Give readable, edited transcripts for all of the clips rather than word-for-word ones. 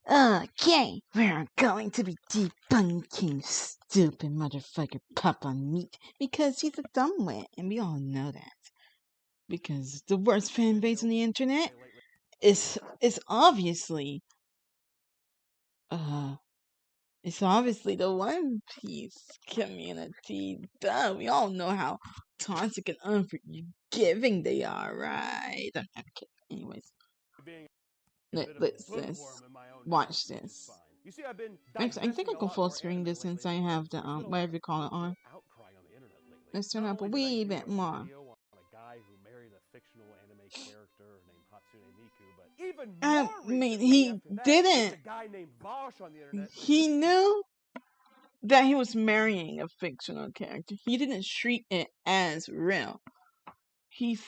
Okay, we're going to be debunking stupid motherfucker Papa Meat because he's a dumbwit, and we all know that. Because the worst fan base on the internet is obviously it's obviously the One Piece community. Duh, we all know how toxic and unforgiving they are, right? Okay, anyways. Let's watch this. Actually, I think I can full screen this since I have the whatever you call it on. Let's turn up a wee bit more. I mean, he didn't. He knew that he was marrying a fictional character. He didn't treat it as real. He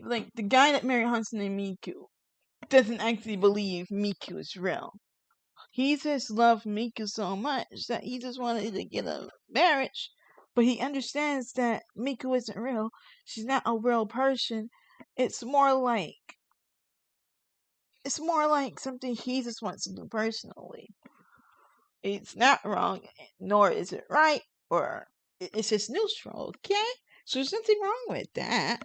like the guy that married Hatsune Miku doesn't actually believe Miku is real. He just loved Miku so much that he just wanted to get a marriage. But he understands that Miku isn't real. She's not a real person. It's more like something he just wants to do personally. It's not wrong, nor is it right, or it's just neutral, okay? So there's nothing wrong with that.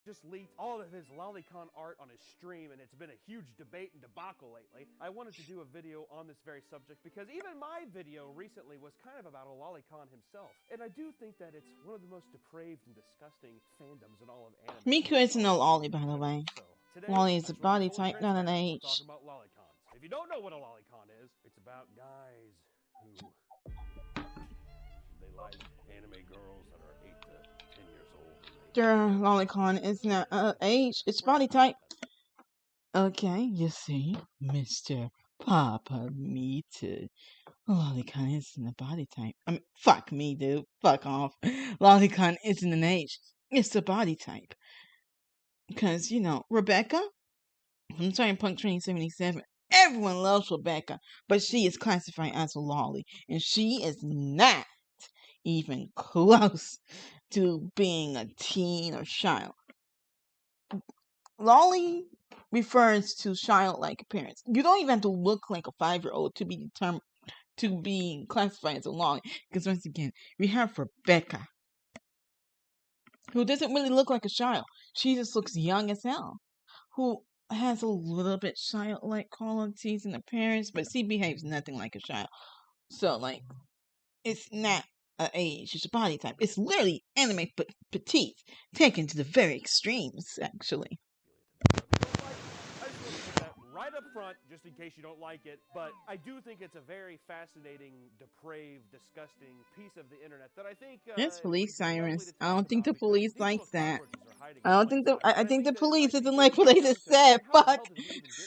Just leaked all of his Lolicon art on his stream, and it's been a huge debate and debacle lately. I wanted to do a video on this very subject because even my video recently was kind of about a Lolicon himself, and I do think that it's one of the most depraved and disgusting fandoms in all of anime. Miku isn't a lolly, by the way. Lolly is a body type, not an age. Talking about Lolicons. If you don't know what a Lolicon is, it's about guys who they like anime girls that are 8 to 10 years old. Lolicon is not age, it's body type. Okay, you see, Mr. Papa Meat. Lolicon isn't a body type. I mean, fuck me, dude. Fuck off. Lolicon isn't an age. It's a body type. Because, you know, Rebecca from Cyberpunk 2077, everyone loves Rebecca, but she is classified as a lolly, and she is not even close to being a teen or child. Lolly refers to childlike appearance. You don't even have to look like a 5-year-old to be determined to be classified as a lolly. Because once again, we have Rebecca, who doesn't really look like a child. She just looks young as hell. Who has a little bit childlike qualities in appearance, but she behaves nothing like a child. So, like, it's not an age, it's a body type. It's literally anime petite, taken to the very extremes, actually. Right up front, just in case you don't like it, but I do think it's a very fascinating, depraved, disgusting piece of the internet that I think it's police sirens. I don't think the police likes that. I think the police doesn't like what they just said. Fuck.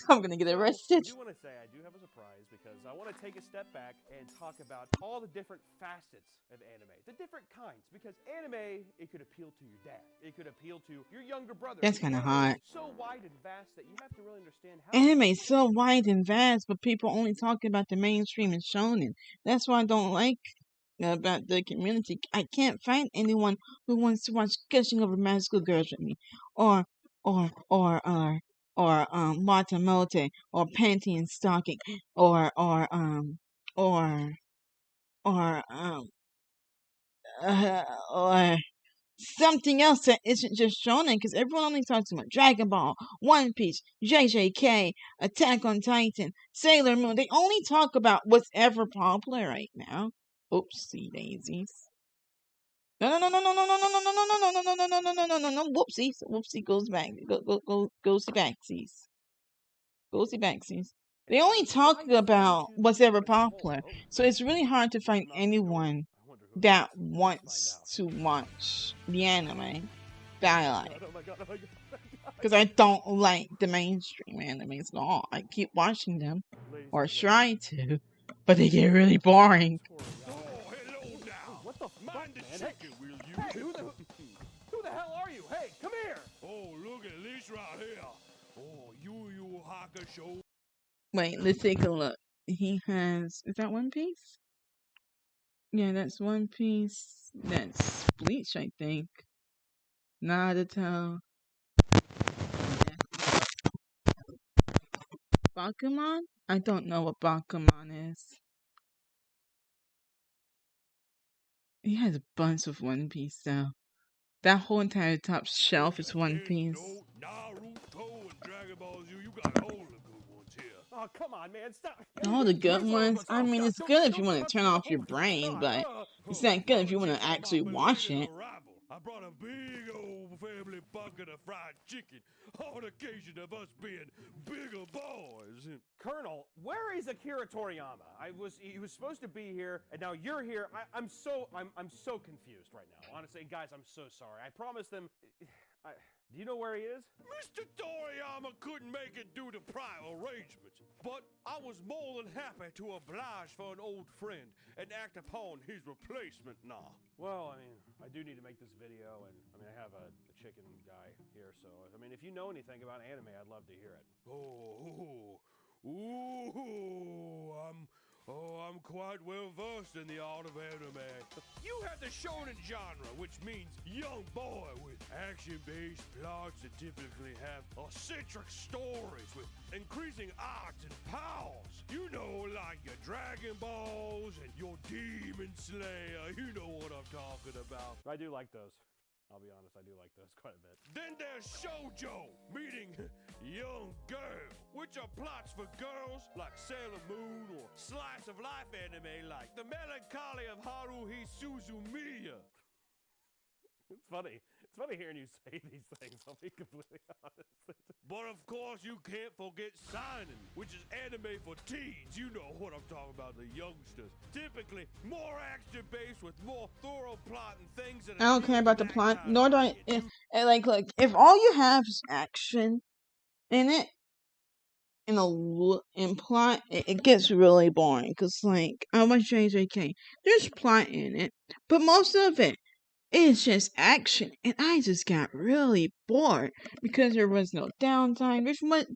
I'm gonna get arrested. I do want to say I do have a surprise because I want to take a step back and talk about all the different facets of anime, the different kinds. Because anime, it could appeal to your dad, it could appeal to your younger brother. That's kind of hot. It's so wide and vast that you have to really understand how. Anime is so wide and vast, but people only talk about the mainstream and shonen. That's why I don't like about the community. I can't find anyone who wants to watch Gushing Over Magical Girls with me, or Watamote, or Panty and Stocking, or something else that isn't just shonen, because everyone only talks about Dragon Ball, One Piece, JJK, Attack on Titan, Sailor Moon. They only talk about what's ever popular right now. Oopsie daisies. No. Whoopsies. Whoopsie goes back. Goes to backsies. Goes to backsies. They only talk about what's ever popular, so it's really hard to find anyone that wants to watch the anime that I like. Because I don't like the mainstream animes at all. I keep watching them, or try to, but they get really boring. What the fuck, man? Hey, who the hell are you? Hey, come here! Oh, look at this right here. Oh, you Hakusho. Wait, let's take a look. He has... Is that One Piece? Yeah, that's One Piece. That's Bleach, I think. Naruto. Bakuman? I don't know what Bakuman is. He has a bunch of One Piece though. That whole entire top shelf is One Piece. No Naruto and Dragon Ball Z. You got all the good ones here. Oh, come on, man, stop. All the good ones. I mean, it's good if you want to turn off your brain, but it's not good if you want to actually watch it. I brought a big old family bucket of fried chicken on occasion of us being bigger boys. Colonel, where is Akira Toriyama? He was supposed to be here, and now you're here. I'm so confused right now. Honestly, guys, I'm so sorry. I promised them. Do you know where he is? Mr. Toriyama couldn't make it due to prior arrangements, but I was more than happy to oblige for an old friend and act upon his replacement now. Well, I mean, I do need to make this video, and I mean, I have a chicken guy here, so I mean, if you know anything about anime, I'd love to hear it. I'm quite well versed in the art of anime. You have the shonen genre, which means young boy with action-based plots that typically have eccentric stories with increasing odds and powers. You know, like your Dragon Balls and your Demon Slayer. You know what I'm talking about. I do like those. I'll be honest, I do like those quite a bit. Then there's shoujo, meaning young girl, which are plots for girls like Sailor Moon or slice of life anime like The Melancholy of Haruhi Suzumiya. It's funny. It's funny hearing you say these things, I'll be completely honest. But of course you can't forget seinen, which is anime for teens. You know what I'm talking about, the youngsters. Typically more action-based with more thorough plot and things that I don't care about the plot, nor do I. Like, look, if all you have is action in it, in plot, it gets really boring. Cause like, I watch JJK, there's plot in it, but most of it is just action, and I just got really bored because there was no downtime.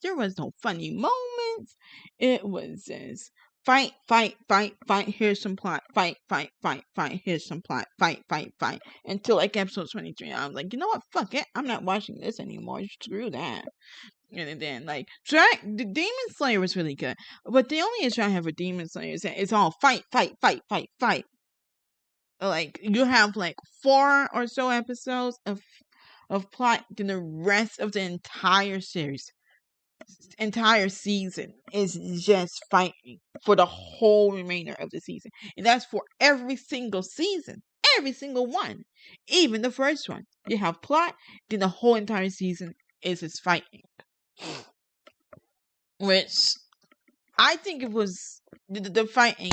There was no funny moments. It was just fight, fight, fight, fight. Here's some plot. Fight, fight, fight, fight. Here's some plot. Fight, fight, fight. Until like episode 23, I was like, you know what? Fuck it. I'm not watching this anymore. Screw that. And then, like, the Demon Slayer was really good. But the only issue I have with Demon Slayer is that it's all fight, fight, fight, fight, fight. Like, you have, like, 4 or so episodes of plot, then the rest of the entire season is just fighting for the whole remainder of the season. And that's for every single season. Every single one. Even the first one. You have plot, then the whole entire season is just fighting. Which I think it was the fighting.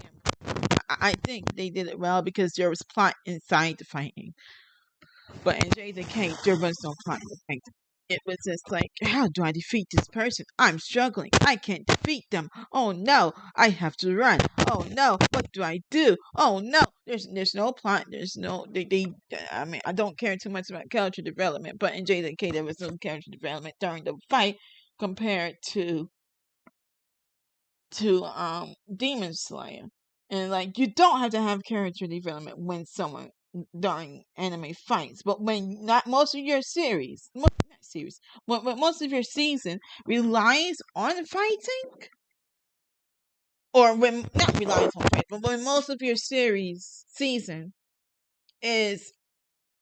I think they did it well because there was plot inside the fighting. But in JJK, there was no plot in the fighting. It was just like, how do I defeat this person? I'm struggling. I can't defeat them. Oh no, I have to run. Oh no, what do I do? Oh no, there's no plot. There's no I mean, I don't care too much about character development, but in JJK there was no character development during the fight compared to Demon Slayer. And like, you don't have to have character development when someone during anime fights, but when not most of your series, but most of your season relies on fighting, or when not relies on fighting, but when most of your season is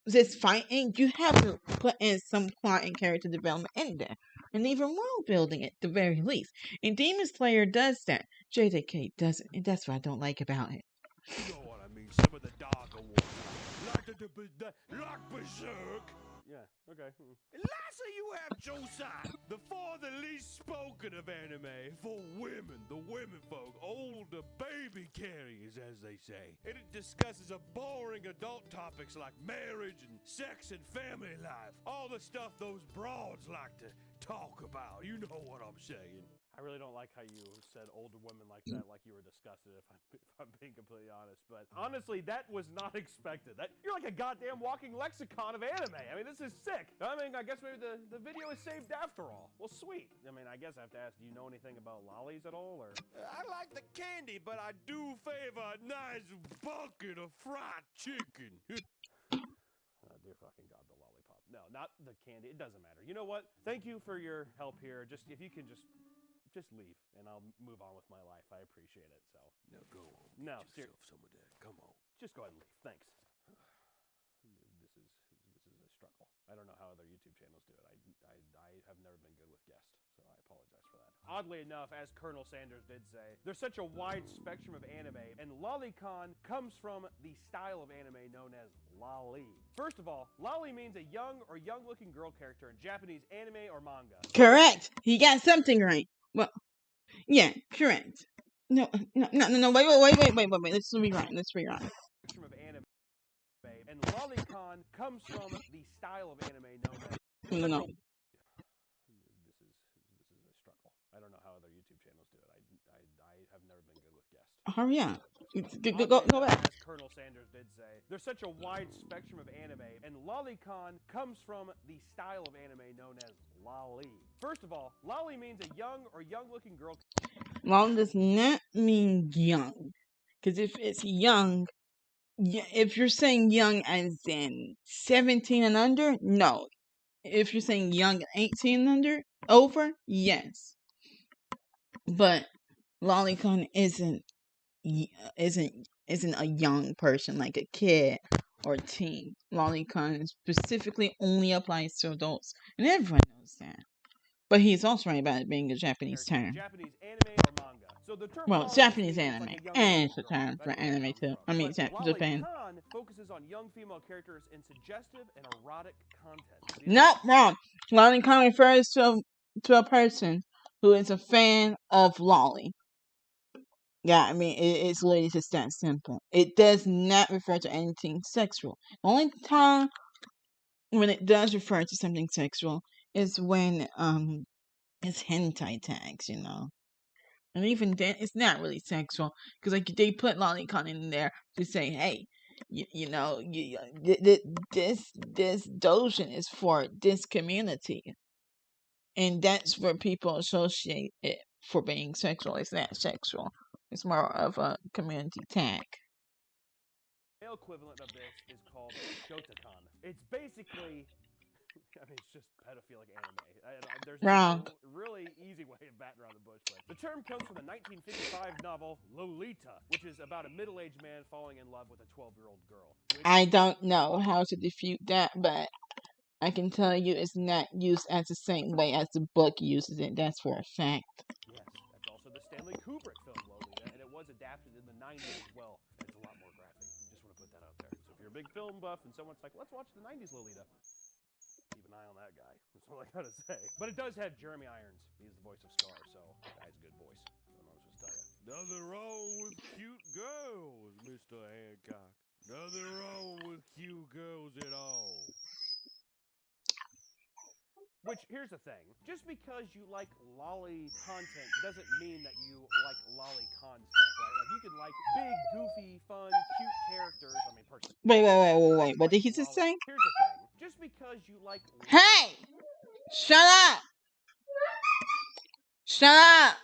this fighting, you have to put in some plot and character development in there, and even world building at the very least. And Demon Slayer does that. JJK doesn't, and that's what I don't like about it. You know what I mean? Some of the darker ones, like Berserk. Yeah, okay. And lastly, you have Josai, the for the least spoken of anime for women, the women folk, older baby carriers, as they say. And it discusses a boring adult topics like marriage and sex and family life. All the stuff those broads like to talk about. You know what I'm saying. I really don't like how you said older women like that, like you were disgusted, if I'm being completely honest. But honestly, that was not expected. You're like a goddamn walking lexicon of anime. I mean, this is sick. I mean, I guess maybe the video is saved after all. Well, sweet. I mean, I guess I have to ask, do you know anything about lollies at all, or? I like the candy, but I do favor a nice bucket of fried chicken. Dear fucking God, the lollipop. No, not the candy. It doesn't matter. You know what? Thank you for your help here. Just, if you can just just leave, and I'll move on with my life. I appreciate it. So Now go on. No, Get yourself some of that. Come on. just go ahead and leave. Thanks. This is a struggle. I don't know how other YouTube channels do it. I have never been good with guests, so I apologize for that. Oddly enough, as Colonel Sanders did say, there's such a wide spectrum of anime, and lolicon comes from the style of anime known as loli. First of all, loli means a young or young-looking girl character in Japanese anime or manga. Correct. He got something right. Well, yeah, correct. No, wait. Let's rewind. Spectrum of anime, and lolicon comes from the style of anime known as. No. This is a struggle. I don't know how other YouTube channels do it. I have never been good with guests. Hurry up. Go back. As Colonel Sanders did say, there's such a wide spectrum of anime, and lolicon comes from the style of anime known as loli. First of all, loli means a young or young-looking girl. Long does not mean young, because if it's young, if you're saying young as in 17 and under, no. If you're saying young 18 and over, yes. But lolicon isn't a young person like a kid or teen. Lolicon specifically only applies to adults, and everyone knows that. But he's also right about it being a Japanese term. Japanese anime or manga. So the term well, Japanese anime, and it's a term for anime too. I mean, Japan. Lolicon focuses on young female characters in suggestive and erotic content. Nope, wrong. Lolicon refers to a person who is a fan of lolly. Yeah, I mean, it's literally just that simple. It does not refer to anything sexual. The only time when it does refer to something sexual is when it's hentai tags, you know. And even then, it's not really sexual because like they put lolicon in there to say, hey, this dojin is for this community, and that's where people associate it for being sexual. It's not sexual. It's more of a community tag. The male equivalent of this is called shotakon. It's basically, I mean, it's just pedophilic anime. There's Wrong. a really easy way of batting around the bush, but the term comes from the 1955 novel Lolita, which is about a middle-aged man falling in love with a 12-year-old girl. I don't know how to defute that, but I can tell you it's not used as the same way as the book uses it. That's for a fact. Yes, that's also the Stanley Kubrick film Lolita, and it was adapted in the 90s as well. It's a lot more graphic. Just want to put that out there. So if you're a big film buff and someone's like, let's watch the 90s Lolita, keep an eye on that guy. That's all I gotta say. But it does have Jeremy Irons. He's the voice of Scar, so that guy's a good voice. I don't know what to tell you. Nothing wrong with cute girls, Mr. Hancock. Nothing wrong with cute girls at all. Which, here's the thing. Just because you like lolly content doesn't mean that you like lolicon stuff, right? Like, you can like big, goofy, fun, cute characters. I mean, personally. Wait. What did he just say? Here's the thing. Just because you like... Hey! Shut up! Shut up!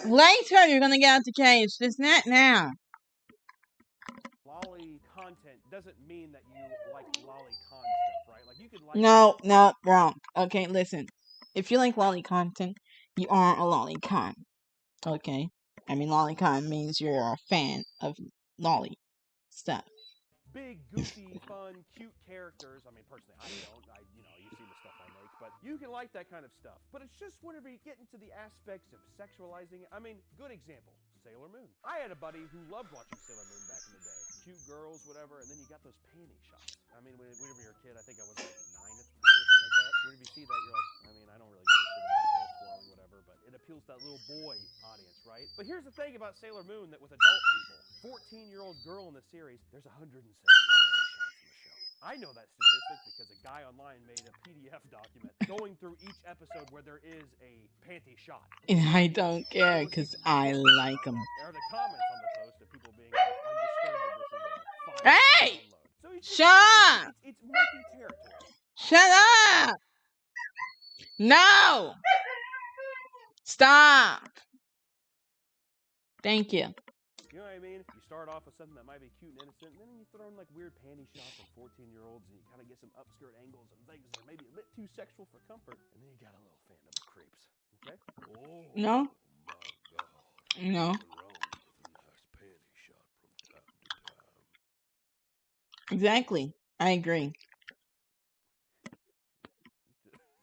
Later, you're gonna get out the cage. Just not now. Lolly content doesn't mean that you like lolicon stuff, right? Like, you can like... No, wrong. Okay, listen. If you like lolly content, you are a lolicon. Okay? I mean, lolicon means you're a fan of lolly stuff. Big, goofy, fun, cute characters. I mean, personally, I don't. You see the stuff I make, but you can like that kind of stuff. But it's just whenever you get into the aspects of sexualizing it. I mean, good example, Sailor Moon. I had a buddy who loved watching Sailor Moon back in the day. Cute girls, whatever, and then you got those panty shots. I mean, whenever you're a kid, I think I was like 9 at the time or something like that. Whenever you see that, you're like, I mean, I don't really give a shit about a girl twirling, whatever, but it appeals to that little boy audience, right? But here's the thing about Sailor Moon that with adult people, 14-year-old girl in the series, there's 170 panty shots in the show. I know that statistic because a guy online made a PDF document going through each episode where there is a panty shot. And I don't care because I like them. There are the comments on the post of people being like, I'm disturbed that this is a file Hey! download. So it's Shut up! It's multi-territory. Shut up! No! Stop! Thank you. You know what I mean? You start off with something that might be cute and innocent, and then you throw in like weird panty shots of 14-year-olds, and you kind of get some upskirt angles and things, or maybe maybe a bit too sexual for comfort, and then you got a little fan of the creeps. Okay? Oh, No, my God. no, Nothing wrong with a nice panty shot from time to time. exactly. I agree.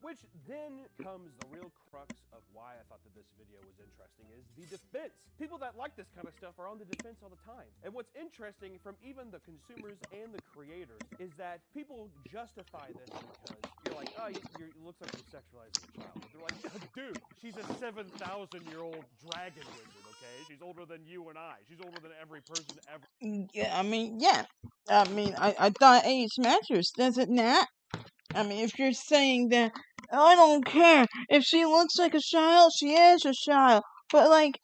Which then comes the real crux of why I thought that this video was interesting is the defense. People that like this kind of stuff are on the defense all the time. And what's interesting from even the consumers and the creators is that people justify this because you're like, oh, it looks like you're sexualizing a child. But they're like, dude, she's a 7,000-year-old dragon wizard, okay? She's older than you and I. She's older than every person ever. Yeah, I mean, yeah. I mean, I thought age matters, does it not? I mean, if you're saying that, I don't care. If she looks like a child, she is a child. But, like,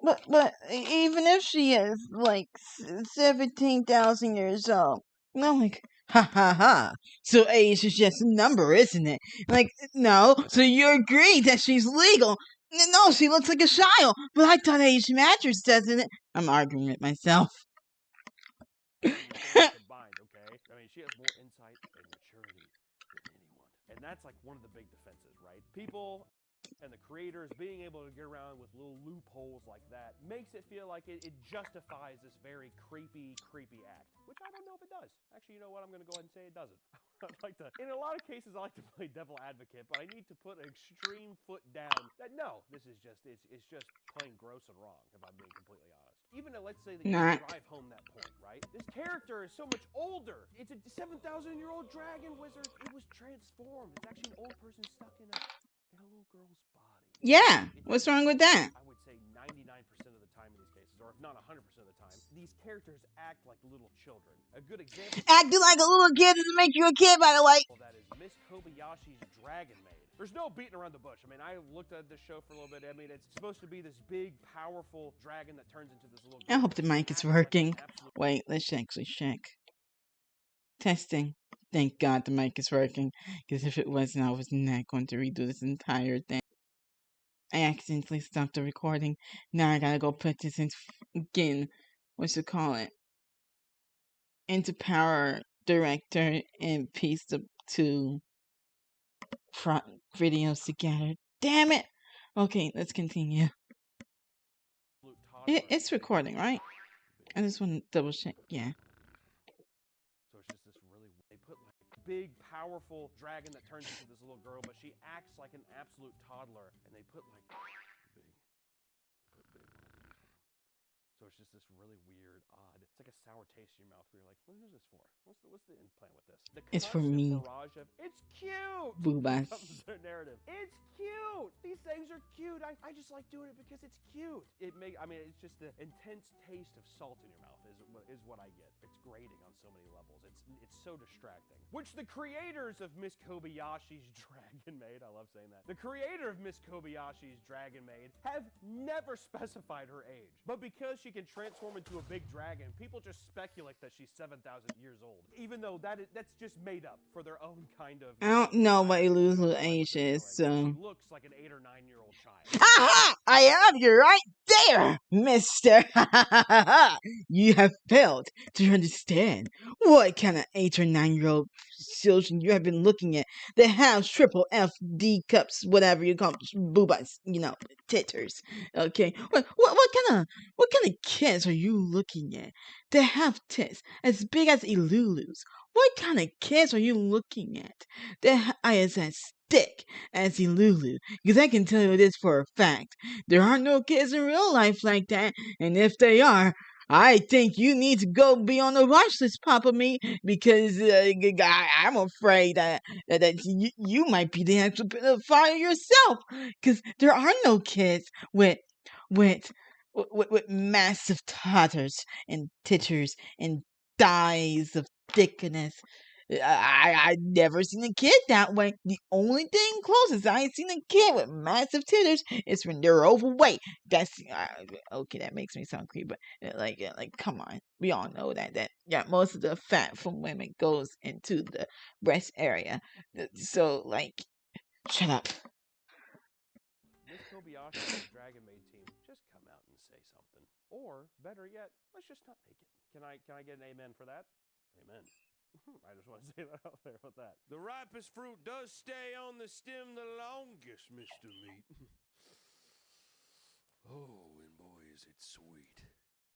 but even if she is, like, 17,000 years old, I'm like, ha ha ha. So age is just a number, isn't it? Like, no. So you agree that she's legal. No, she looks like a child. But I thought age matters, doesn't it? I'm arguing with myself. Combined, okay? I mean, she has more insight and maturity than anyone. And that's like one of the big defenses, right? People and the creators being able to get around with little loopholes like that makes it feel like it justifies this very creepy act, which I don't know if it does. Actually, you know what? I'm going to go ahead and say it doesn't. I'd like to, in a lot of cases, I like to play devil advocate, but I need to put an extreme foot down that no, this is just, it's just plain gross and wrong, if I'm being completely honest. Even let's say that you drive home that point, right? This character is so much older. It's a 7,000-year-old dragon wizard. It was transformed. It's actually an old person stuck in a little girl's body. Yeah, what's wrong with that? I would say 99% of the time in these cases, or if not 100% of the time, these characters act like little children. A good example. Acting like a little kid doesn't make you a kid, by the way. That is Miss Kobayashi's Dragon Maid. There's no beating around the bush. I mean, I looked at this show for a little bit. I mean, it's supposed to be this big, powerful dragon that turns into this little. I hope the mic is working. Wait, let's actually check. Testing. Thank God the mic is working. Because if it wasn't, I was not going to redo this entire thing. I accidentally stopped the recording. Now I gotta go put this in again. What's it call it? Into Power Director and piece the two front videos together. Damn it! Okay, let's continue. It's recording, right? I just want to double check. Yeah. So it's just this really. They put like big, powerful dragon that turns into this little girl, but she acts like an absolute toddler, and they put like big. So it's just this really weird, odd. It's like a sour taste in your mouth where you're like, what is this for? What's the end plan with this? It's for me. Barrage of, it's cute! Boobas. Becomes their narrative. It's cute! These things are cute! I just like doing it because it's cute! I mean, it's just the intense taste of salt in your mouth is what I get. It's grating on so many levels. It's so distracting. Which the creators of Miss Kobayashi's Dragon Maid, I love saying that. The creator of Miss Kobayashi's Dragon Maid have never specified her age. But because she can transform into a big dragon, people just speculate that she's 7,000 years old. Even though that's just made up for their own kind of. I don't know what Lulu age is, so. She looks like an 8 or 9-year-old child. Aha! I have you right there, mister! You have failed to understand what kind of 8 or 9-year-old children you have been looking at that have triple F D cups, whatever you call them, boobas, titters. Okay, what kind of kids are you looking at that have tits as big as Ilulu's? What kind of kids are you looking at that is as thick as Ilulu? Because I can tell you this for a fact. There are no kids in real life like that. And if they are, I think you need to go be on the watch list, Papa Me, because I'm afraid that you might be the actual pedophile yourself. Because there are no kids with massive totters and titters and thighs of thickness. I never seen a kid that way. The only thing closest I ain't seen a kid with massive titters is when they're overweight. That's okay. That makes me sound creepy, but like come on, we all know that most of the fat from women goes into the breast area. So like, shut up. Miss Kobayashi's Dragon Maid team, just come out and say something, or better yet, let's just not make it. Can I get an amen for that? Amen. I just want to say that out there about that. The ripest fruit does stay on the stem the longest, Mr. Meat. Oh, and boy, is it sweet.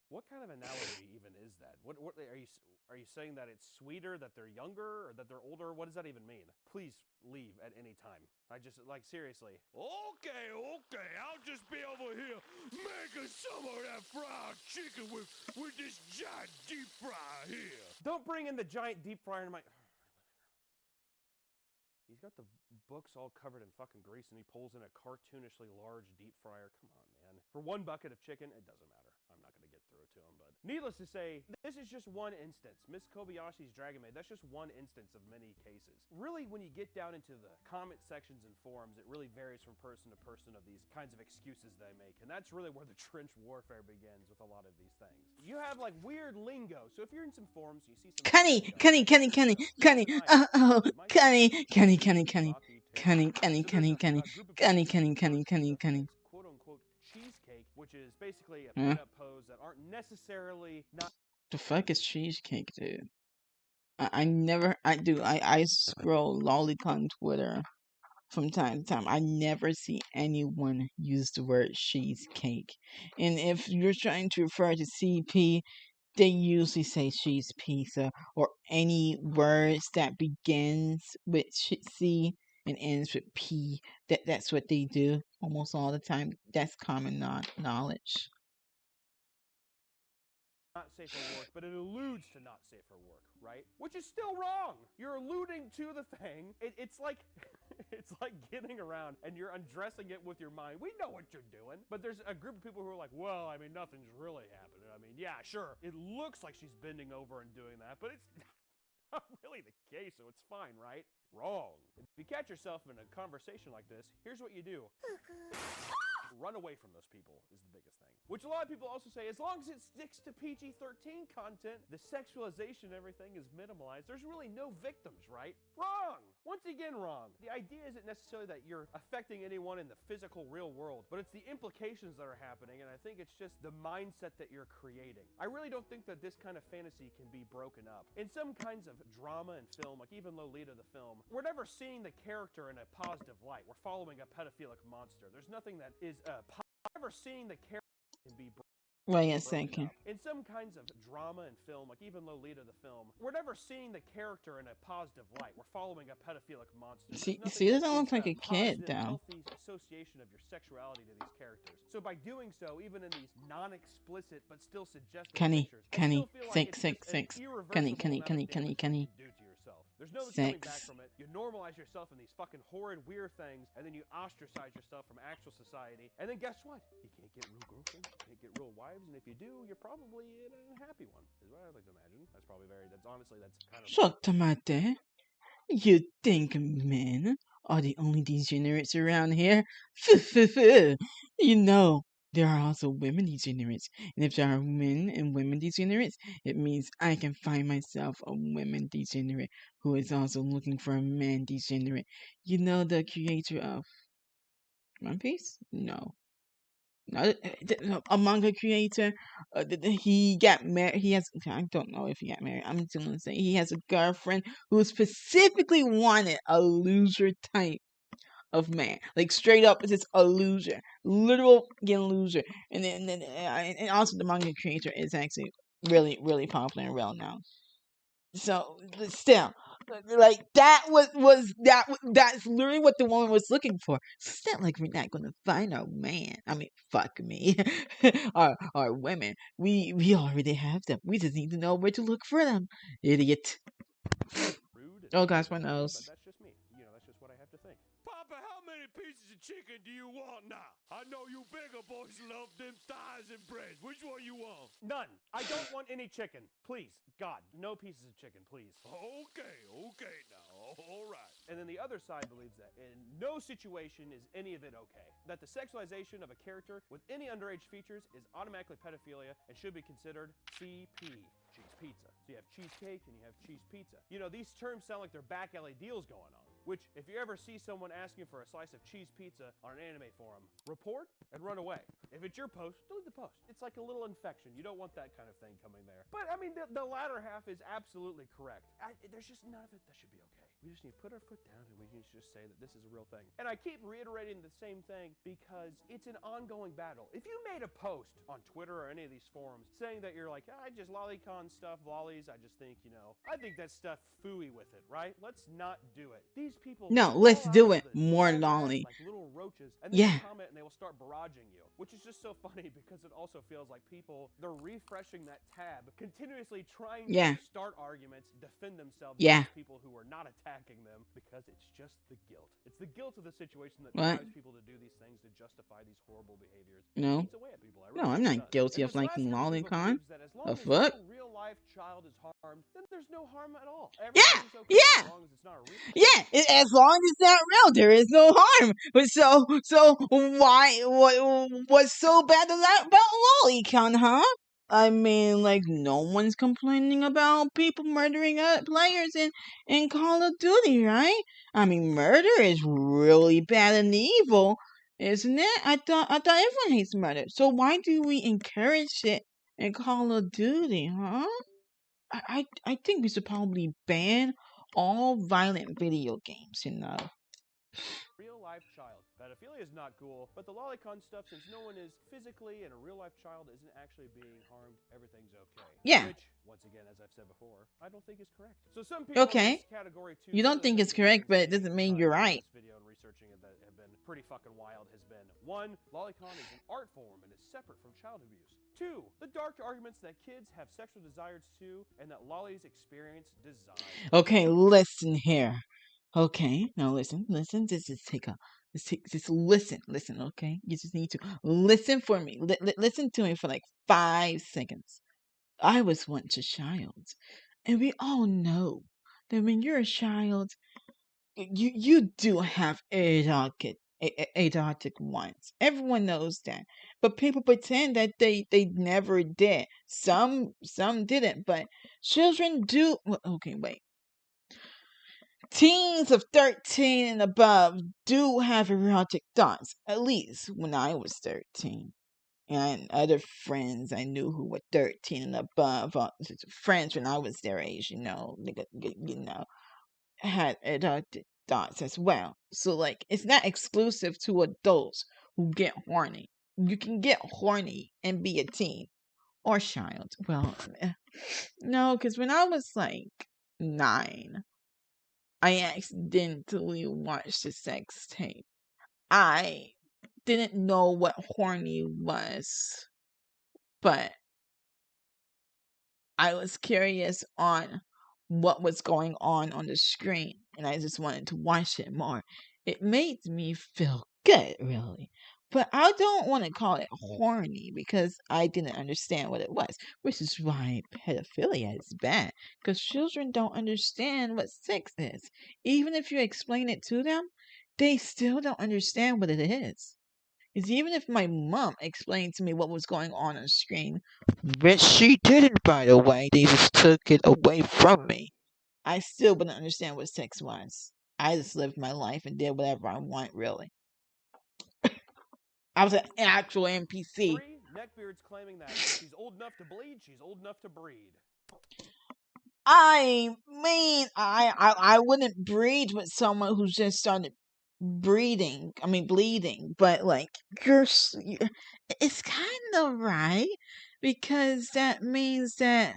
What kind of analogy even is that? What are you saying that it's sweeter that they're younger or that they're older? What does that even mean? Please leave at any time. I just like seriously. Okay, I'll just be over here making some of that fried chicken with this giant deep fryer here. Don't bring in the giant deep fryer in my. He's got the books all covered in fucking grease, and he pulls in a cartoonishly large deep fryer. Come on, man. For one bucket of chicken, it doesn't matter. I'm not going to get through it to him, but needless to say, this is just one instance. Miss Kobayashi's Dragon Maid, that's just one instance of many cases. Really, when you get down into the comment sections and forums, it really varies from person to person of these kinds of excuses they make, and that's really where the trench warfare begins with a lot of these things. You have like weird lingo, so if you're in some forums, you see some Kenny, quote unquote cheesecake, which is basically a Huh? pin-up pose that aren't necessarily not. The fuck is cheesecake, dude? I scroll Lolicon Twitter from time to time. I never see anyone use the word cheesecake. And if you're trying to refer to CP, they usually say cheese pizza or any words that begins with C and ends with P. That's what they do almost all the time. That's common knowledge. Not safe for work, but it alludes to not safe for work, right? Which is still wrong. You're alluding to the thing. It's like it's like getting around and you're undressing it with your mind. We know what you're doing, but there's a group of people who are like, well, I mean, nothing's really happening. I mean, yeah, sure, it looks like she's bending over and doing that, but it's not really the case, so it's fine, right? Wrong. If you catch yourself in a conversation like this, here's what you do. Run away from those people is the biggest thing. Which a lot of people also say, as long as it sticks to PG-13 content, the sexualization and everything is minimalized. There's really no victims, right? Wrong! Once again, wrong. The idea isn't necessarily that you're affecting anyone in the physical real world, but it's the implications that are happening, and I think it's just the mindset that you're creating. I really don't think that this kind of fantasy can be broken up. In some kinds of drama and film, like even Lolita the film, we're never seeing the character in a positive light. We're following a pedophilic monster. There's nothing that is never seeing the character can be Wait a second. in some kinds of drama and film, like even Lolita the film, we're never seeing the character in a positive light. We're following a pedophilic monster. See, doesn't look like a kid, though. Healthy association of your sexuality to these characters. So by doing so, even in these non-explicit but still suggestive Kenny, pictures, six. Kenny. Do to yourself. There's no coming back Six. from it. You normalize yourself in these fucking horrid, weird things, and then you ostracize yourself from actual society. And then guess what? You can't get real girlfriends, you can't get real wives, and if you do, you're probably in a happy one, is what I'd like to imagine. That's probably that's honestly, that's kind of... Shottamate. You think men are the only degenerates around here? You know, there are also women degenerates. And if there are men and women degenerates, it means I can find myself a women degenerate who is also looking for a man degenerate. You know the creator of One Piece? No. A manga creator, he got married. I don't know if he got married. I'm just gonna say he has a girlfriend who specifically wanted a loser type of man, like straight up, it's just a loser, literal fucking loser. And also the manga creator is actually really popular and well known. So still, like that's literally what the woman was looking for. It's not like we're not gonna find our man. I mean, fuck me, our women. We already have them. We just need to know where to look for them. Idiot. rude. Oh gosh, my But nose. that's just me. You know, that's just what I have to think. Papa, how many pieces of chicken do you want now? I know you bigger boys love them thighs and breasts. Which one you want? None. I don't want any chicken. Please. God, no pieces of chicken, please. Okay now. All right. And then the other side believes that in no situation is any of it okay. That the sexualization of a character with any underage features is automatically pedophilia and should be considered CP, cheese pizza. So you have cheesecake and you have cheese pizza. You know, these terms sound like they're back alley deals going on. Which, if you ever see someone asking for a slice of cheese pizza on an anime forum, report and run away. If it's your post, delete the post. It's like a little infection. You don't want that kind of thing coming there. But, I mean, the latter half is absolutely correct. There's just none of it that should be okay. We just need to put our foot down and we need to just say that this is a real thing. And I keep reiterating the same thing because it's an ongoing battle. If you made a post on Twitter or any of these forums saying that you're like, I just lolicon stuff, lollies, I just think, I think that stuff fooey with it, right? Let's not do it. These people No, let's do it. More lolly. lolly. Like little roaches, and then Yeah. they comment and they will start barraging you, which is just so funny because it also feels like people, they're refreshing that tab, continuously trying Yeah. to start arguments, defend themselves Yeah. against people who are not attacking them, because it's just the guilt. It's the guilt of the situation that What? drives people to do these things, to justify these horrible behaviors. No. It eats away at people. I No, really I'm think it not does. guilty And of this last liking group of lolicon. believes that as long The as fuck? no real-life child is harmed, then there's no harm at all. Yeah, Everything's okay yeah. as long as it's not a real. Yeah, as long as it's not real, there is no harm. But so why? What's so bad about lolicon, huh? I mean, like, no one's complaining about people murdering players in Call of Duty, right? I mean, murder is really bad and evil, isn't it? I thought everyone hates murder. So why do we encourage it in Call of Duty, huh? I think we should probably ban all violent video games, Real-life child. Pedophilia is not cool, but the lolicon stuff, since no one is physically and a real-life child isn't actually being harmed, everything's okay. Yeah. Which, once again, as I've said before, I don't think is correct. So some people in Okay. this category too. You don't think it's correct, but it doesn't mean you're right. This video and researching it that have been pretty fucking wild has been: 1, lolicon is an art form and is separate from child abuse. 2, the dark arguments that kids have sexual desires too, and that lollies experience desire. Okay, listen here. Okay, now listen. Just listen. Okay, you just need to listen for me. Listen to me for like 5 seconds. I was once a child, and we all know that when you're a child, you do have erotic ones. Everyone knows that, but people pretend that they never did. Some didn't, but children do. Okay, wait. Teens of 13 and above do have erotic thoughts, at least when I was 13. And other friends I knew who were 13 and above, friends when I was their age, had erotic thoughts as well. So, like, it's not exclusive to adults who get horny. You can get horny and be a teen or child. Well, no, because when I was like 9, I accidentally watched a sex tape. I didn't know what horny was, but I was curious on what was going on the screen, and I just wanted to watch it more. It made me feel good, really. But I don't want to call it horny because I didn't understand what it was, which is why pedophilia is bad, because children don't understand what sex is. Even if you explain it to them, they still don't understand what it is. Because even if my mom explained to me what was going on the screen, which she didn't, by the way, they just took it away from me, I still wouldn't understand what sex was. I just lived my life and did whatever I want, really. I was an actual NPC. 3, neckbeards claiming that if she's old enough to bleed, she's old enough to breed. I mean, I wouldn't breed with someone who's just started bleeding, but like it's kind of right, because that means that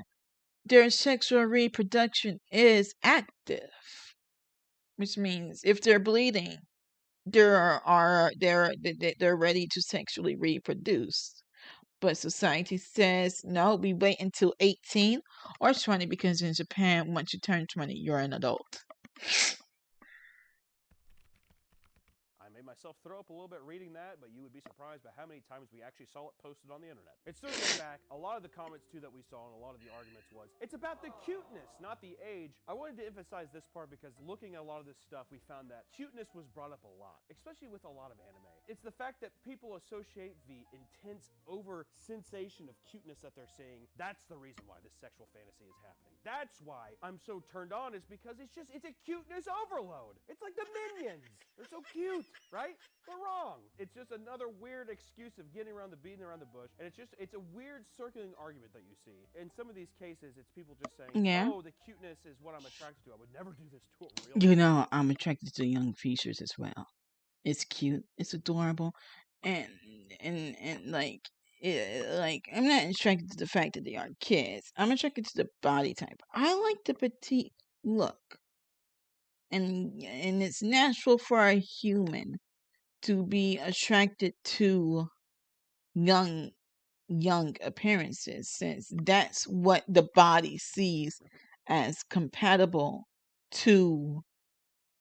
their sexual reproduction is active, which means if they're bleeding, they're ready to sexually reproduce. But society says no, we wait until 18 or 20, because in Japan, once you turn 20, you're an adult. I'm a made myself throw up a little bit reading that, but you would be surprised by how many times we actually saw it posted on the internet. It still goes back. A lot of the comments, too, that we saw and a lot of the arguments was, it's about the cuteness, not the age. I wanted to emphasize this part because looking at a lot of this stuff, we found that cuteness was brought up a lot, especially with a lot of anime. It's the fact that people associate the intense over-sensation of cuteness that they're seeing. That's the reason why this sexual fantasy is happening. That's why I'm so turned on, is because it's a cuteness overload. It's like the Minions. They're so cute, right? They're wrong. It's just another weird excuse of beating around the bush, and it's a weird circling argument that you see. In some of these cases, it's people just saying, Yeah. oh, the cuteness is what I'm attracted to. I would never do this to a real You know, I'm attracted to young features as well. It's cute. It's adorable, and like. I'm not attracted to the fact that they are kids. I'm attracted to the body type. I like the petite look, and it's natural for a human to be attracted to young appearances, since that's what the body sees as compatible to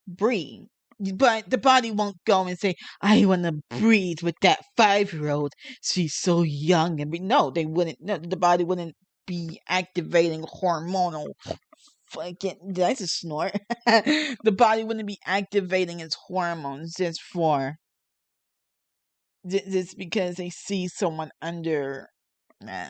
breed. But the body won't go and say, I want to breed with that 5-year-old. She's so young. And no, they wouldn't. No, the body wouldn't be activating hormonal. Fucking, that's a snort. The body wouldn't be activating its hormones just because they see someone under.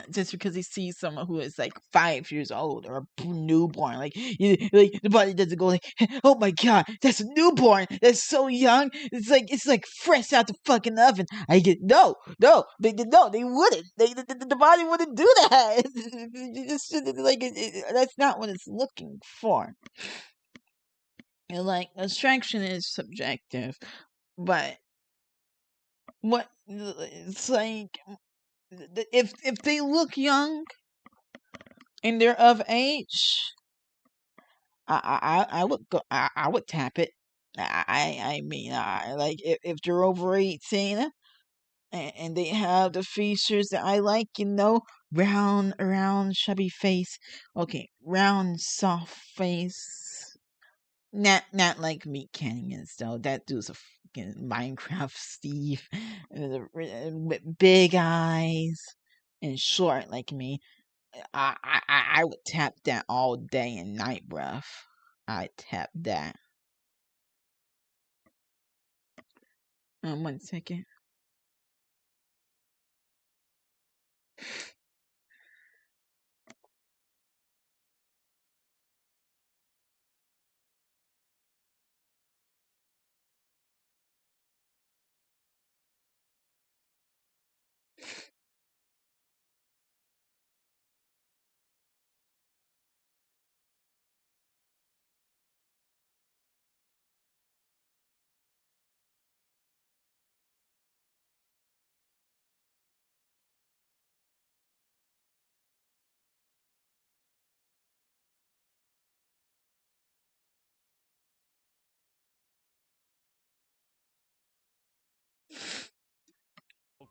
Just because they see someone who is like 5 years old or a newborn, like the body doesn't go like, oh my god, that's a newborn, that's so young, it's like fresh out the fucking oven. I get no, they wouldn't. The body wouldn't do that. That's not what it's looking for. And like, attraction is subjective, but what it's like. If they look young and they're of age, I would go. I would tap it. I mean, like if they're over 18 and they have the features that I like, round, chubby face. Okay, round, soft face. Not like Meat Canyons though. That dude's a fucking Minecraft Steve with big eyes and short like me. I would tap that all day and night, bruv. I tap that. 1 second.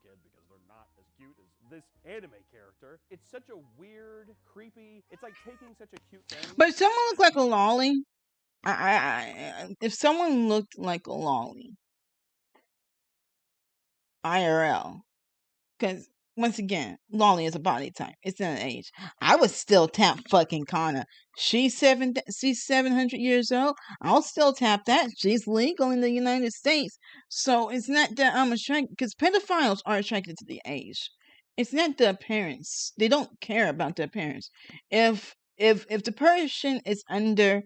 kid because they're not as cute as this anime character. It's such a weird, creepy. It's like taking such a cute thing. But if someone looked like a lolly, if someone looked like a lolly, IRL, because once again, lolly is a body type. It's not an age. I would still tap fucking Kana. She's 700 years old. I'll still tap that. She's legal in the United States. So it's not that I'm attracted, because pedophiles are attracted to the age. It's not the appearance. They don't care about the appearance. If the person is under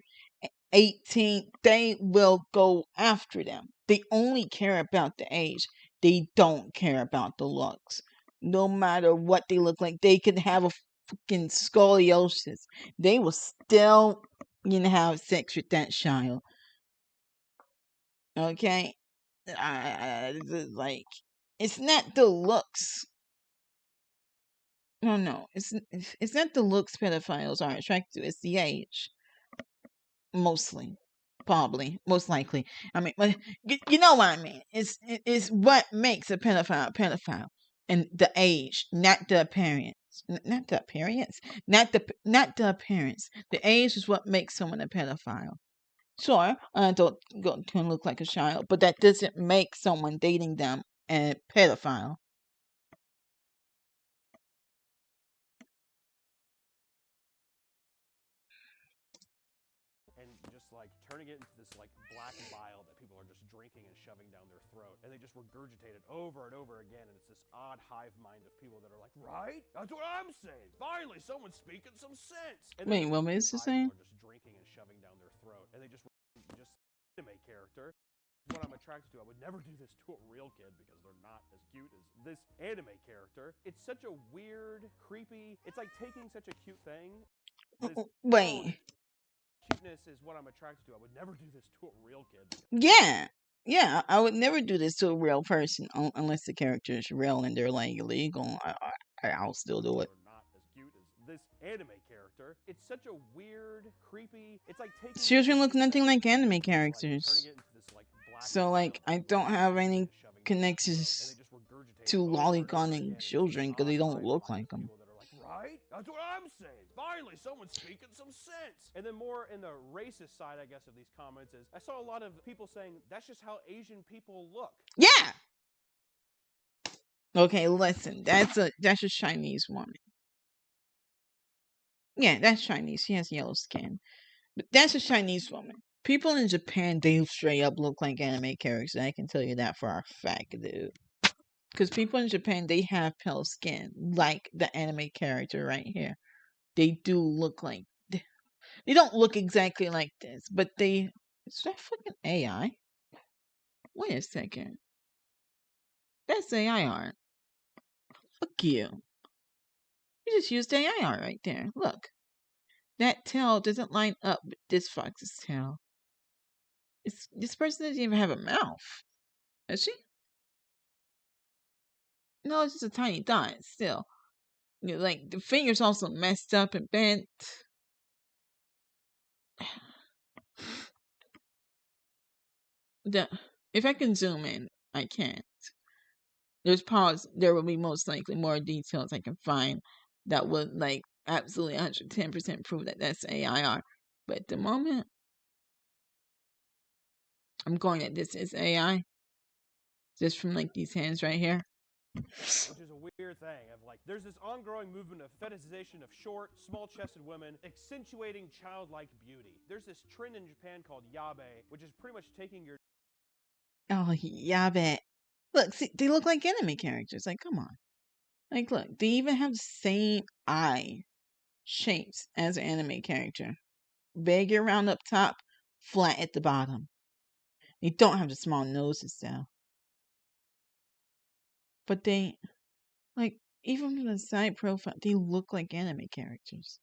18, they will go after them. They only care about the age. They don't care about the looks. No matter what they look like, they could have a fucking scoliosis. They will still, have sex with that child. Okay? Like, it's not the looks. No. It's not the looks pedophiles are attracted to. It's the age. Mostly. Probably. Most likely. I mean, you know what I mean. It's what makes a pedophile. And the age, not the appearance. Not the appearance. Not the appearance. The age is what makes someone a pedophile. Sure, an adult can look like a child, but that doesn't make someone dating them a pedophile. and just like turning it into this like black bile that people are just drinking and shoving down their throat, and they just regurgitate it over and over again, and it's this odd hive mind of people that are like, right? That's what I'm saying. Finally, someone's speaking some sense. And Wait, what is the saying? Are just drinking and shoving down their throat, and they just anime character. What I'm attracted to. I would never do this to a real kid because they're not as cute as this anime character. It's such a weird, creepy. It's like taking such a cute thing. Wait. Cuteness is what I'm attracted to. I would never do this to a real kid. Yeah, I would never do this to a real person unless the character is real and they're like illegal. I'll still do it. Not as cute as this anime character. It's such a weird, creepy. It's like taking. Children look nothing like anime characters. So like I don't have any connections to Lolicon children because they don't look like them. Right? That's what I'm saying. Finally, someone's speaking some sense. And then more in the racist side, I guess, of these comments is I saw a lot of people saying that's just how Asian people look. Yeah. Okay, listen. That's a Chinese woman. Yeah, that's Chinese. She has yellow skin. But that's a Chinese woman. People in Japan, they straight up look like anime characters. I can tell you that for a fact, dude. Because people in Japan, they have pale skin, like the anime character right here. They do look like... They don't look exactly like this, but they... Is that fucking AI? Wait a second. That's AI art. Fuck you. You just used AI art right there. Look. That tail doesn't line up with this fox's tail. This person doesn't even have a mouth. Does she? No, it's just a tiny dot still. You know, like the fingers also messed up and bent. If I can zoom in, I can't. There will be most likely more details I can find that would like absolutely 110% prove that that's AI art. But at the moment, I'm going that this is AI. Just from like these hands right here. Which is a weird thing of like, there's this ongoing movement of fetishization of short, small-chested women, accentuating childlike beauty. There's this trend in Japan called yabe, which is pretty much taking your... Oh, yabe. Look, see, they look like anime characters. Like, come on. Like, look, they even have the same eye shapes as an anime character. Big around up top, flat at the bottom. They don't have the small noses, though. But they, like, even from the side profile, they look like anime characters.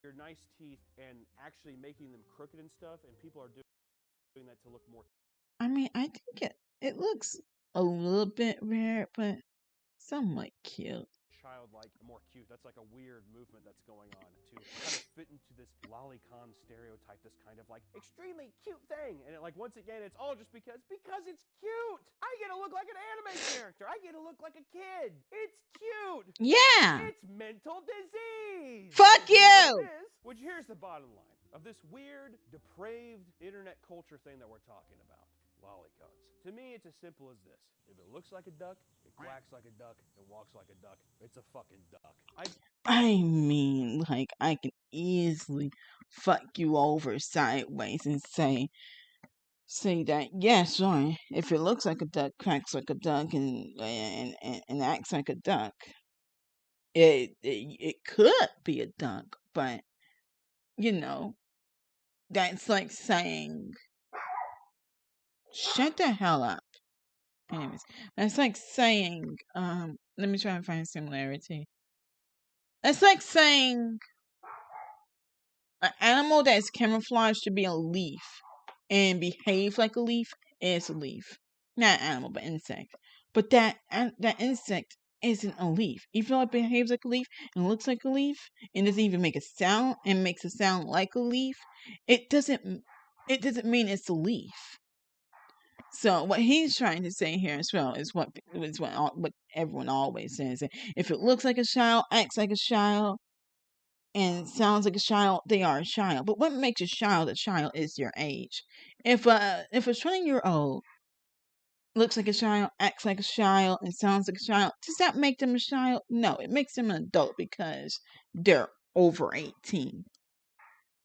Your nice teeth and actually making them crooked and stuff, and people are doing that to look more... I mean, I think it looks a little bit rare, but somewhat cute. Childlike, more cute. That's like a weird movement that's going on to kind of fit into this lolicon stereotype, this kind of like extremely cute thing. And it, like once again, it's all just because it's cute. I get to look like an anime character. I get to look like a kid. It's cute. Yeah. It's mental disease. Fuck you. Which here's the bottom line of this weird, depraved internet culture thing that we're talking about. Lolicons. To me, it's as simple as this. If it looks like a duck, it quacks like a duck, and walks like a duck, it's a fucking duck. I mean, like, I can easily fuck you over sideways and say that, yeah, sure, if it looks like a duck, quacks like a duck, and acts like a duck, it could be a duck, but, you know, that's like saying... Shut the hell up. Anyways, that's like saying, let me try and find a similarity. That's like saying an animal that is camouflaged to be a leaf and behave like a leaf is a leaf. Not an animal, but insect. But that insect isn't a leaf. Even though it behaves like a leaf and looks like a leaf and doesn't even make a sound and makes a sound like a leaf, it doesn't mean it's a leaf. So what he's trying to say here as well is what everyone always says. If it looks like a child, acts like a child, and sounds like a child, they are a child. But what makes a child is their age. If a 20-year-old looks like a child, acts like a child, and sounds like a child, does that make them a child? No, it makes them an adult because they're over 18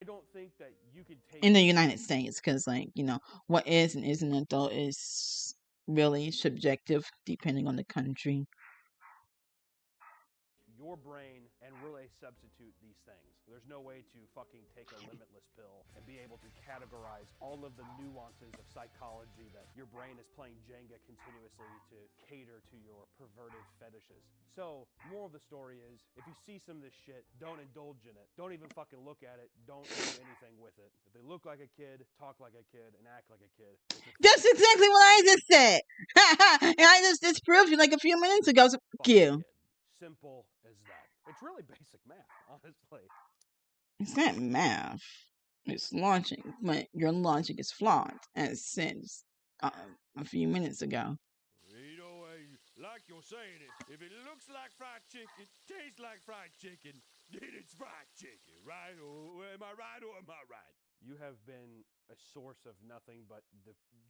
I don't think that you could take in the United States. Because, like, what is and isn't an adult is really subjective depending on the country. your brain and really substitute these things. There's no way to fucking take a limitless pill and be able to categorize all of the nuances of psychology that your brain is playing Jenga continuously to cater to your perverted fetishes. So, moral of the story is, if you see some of this shit, don't indulge in it. Don't even fucking look at it. Don't do anything with it. If they look like a kid, talk like a kid, and act like a kid. That's exactly what I just said. And I just disproved you like a few minutes ago. So fuck you. Simple as that. It's really basic math, honestly. It's not math. It's logic, but your logic is flawed, as said a few minutes ago. Like you're saying it, if it looks like fried chicken, tastes like fried chicken, then it's fried chicken, right? Or am I right or am I right? You have been a source of nothing but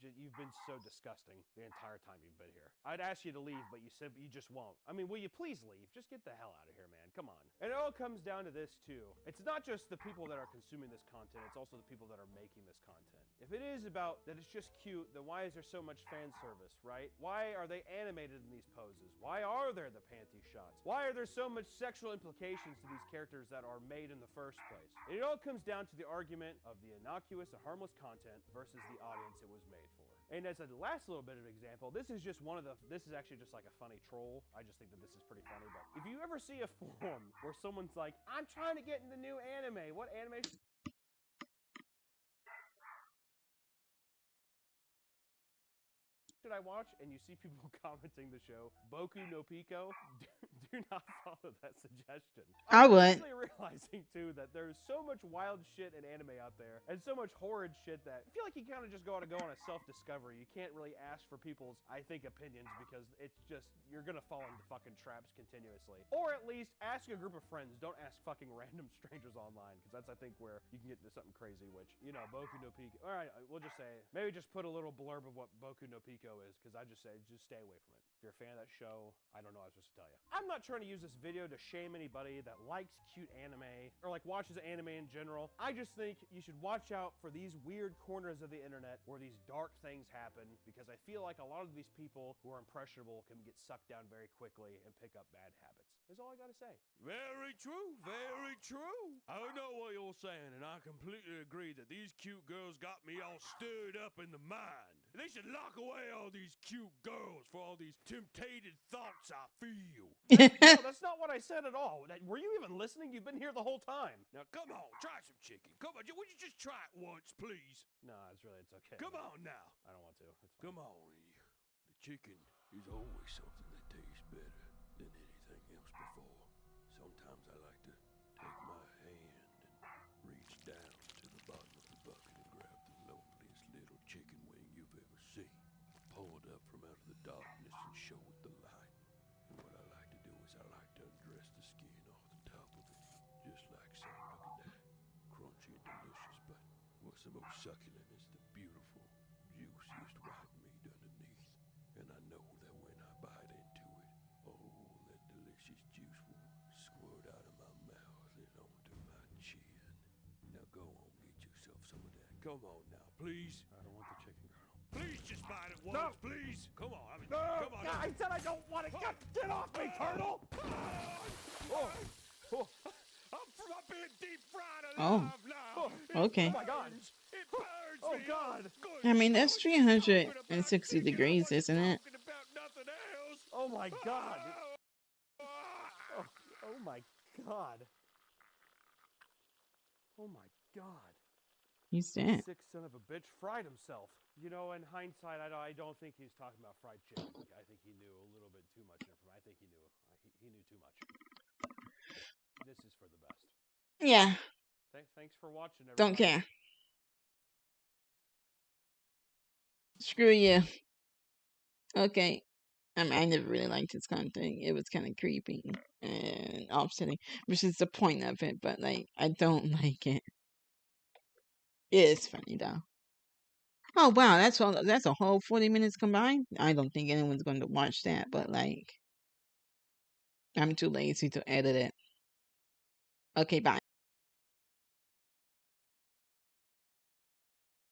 you've been so disgusting the entire time you've been here. I'd ask you to leave, but you just won't. I mean, will you please leave? Just get the hell out of here, man. Come on. And it all comes down to this too. It's not just the people that are consuming this content, it's also the people that are making this content. If it is about that it's just cute, then why is there so much fan service, right? Why are they animated in these poses? Why are there the panty shots? Why are there so much sexual implications to these characters that are made in the first place? And it all comes down to the argument of the innocuous and harmless content versus the audience it was made for. And as a last little bit of example, this is actually just like a funny troll. I just think that this is pretty funny, but if you ever see a forum where someone's like, I'm trying to get in the new anime, what anime should I watch? And you see people commenting the show, Boku no Pico, do not follow that suggestion. I would. I'm realizing too that there's so much wild shit in anime out there, and so much horrid shit that I feel like you kind of just gotta go on a self-discovery. You can't really ask for people's, I think, opinions, because it's just, you're gonna fall into fucking traps continuously. Or at least ask a group of friends. Don't ask fucking random strangers online, because that's, I think, where you can get into something crazy, which, Boku no Pico. Alright, we'll just say, maybe just put a little blurb of what Boku no Pico is, because I just say, just stay away from it. If you're a fan of that show, I don't know what I was supposed to tell you. I'm not trying to use this video to shame anybody that likes cute anime, or like watches anime in general. I just think you should watch out for these weird corners of the internet where these dark things happen, because I feel like a lot of these people who are impressionable can get sucked down very quickly and pick up bad habits. Is all I gotta say. Very true, very true. I know what you're saying, and I completely agree that these cute girls got me all stirred up in the mind. They should lock away all these cute girls for all these temptated thoughts I feel. No, that's not what I said at all. Were you even listening? You've been here the whole time. Now, come on, try some chicken. Come on, would you just try it once, please? No, it's okay. Come on now. I don't want to. Come on. The chicken is always something that tastes better than anything else before. Sometimes I like to take my hand and reach down to the bottom of the bucket and grab the loneliest little chicken wing you've ever seen. Pull it up from out of the darkness and show it the light. And what I like to do is I like to undress the skin off the top of it. Just like so. Look at that. Crunchy and delicious, but what's the most succulent is the beautiful, juiciest white meat underneath. And I know that when I bite into it, that delicious juice will squirt out of my mouth and onto my chin. Now go on, get yourself some of that. Come on now, please. I don't want the chicken, Colonel. Please just bite it once, No. please. Come on, No, come on. I said I don't want it. Get off me, Colonel! I'm being deep fried Oh. alive now. Okay. Oh my God! It burns Oh me. God! I mean, that's 360 degrees, isn't it? Talking about nothing else. Oh my God! Oh my God! Oh my God! He's dead. Sick son of a bitch fried himself. In hindsight, I don't think he's talking about fried chicken. I think he knew a little bit too much information. I think he knew. He knew too much. This is for the best. Yeah. Thanks for watching, everybody. Don't care. Screw you. Okay. I mean, I never really liked this kind of thing. It was kind of creepy and upsetting, which is the point of it. But like, I don't like it. It is funny though. Oh wow, that's all. That's a whole 40 minutes combined. I don't think anyone's going to watch that. But like, I'm too lazy to edit it. Okay, bye.